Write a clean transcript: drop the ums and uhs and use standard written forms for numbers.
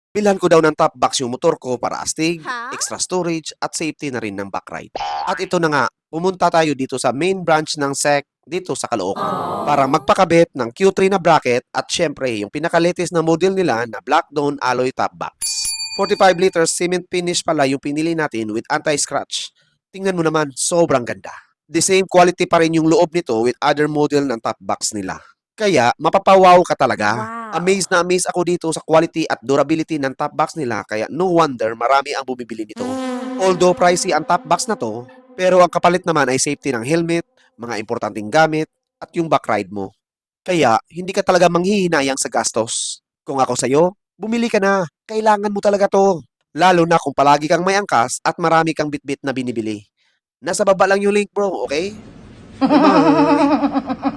Bilhan ko daw ng top box yung motor ko para astig, Ha? extra storage at safety na rin ng backride. At ito na nga, pumunta tayo dito sa main branch ng SEC dito sa Caloocan para magpakabit ng Q3 na bracket at syempre yung pinaka-latest na model nila na Black Dawn alloy top box. 45 liters cement finish pala yung pinili natin with anti-scratch. Tingnan mo naman, sobrang ganda. The same quality pa rin yung loob nito with other model ng top box nila. Kaya mapapawaw ka talaga. Wow. Amazed na amazed ako dito sa quality at durability ng top box nila kaya no wonder marami ang bumibili nito. Although pricey ang top box na to, pero ang kapalit naman ay safety ng helmet, mga importanteng gamit, at yung backride mo. Kaya hindi ka talaga manghihinayang sa gastos. Kung ako sa'yo, bumili ka na. Kailangan mo talaga to. Lalo na kung palagi kang may angkas at marami kang bitbit na binibili. Nasa baba lang yung link bro, okay? Bye-bye!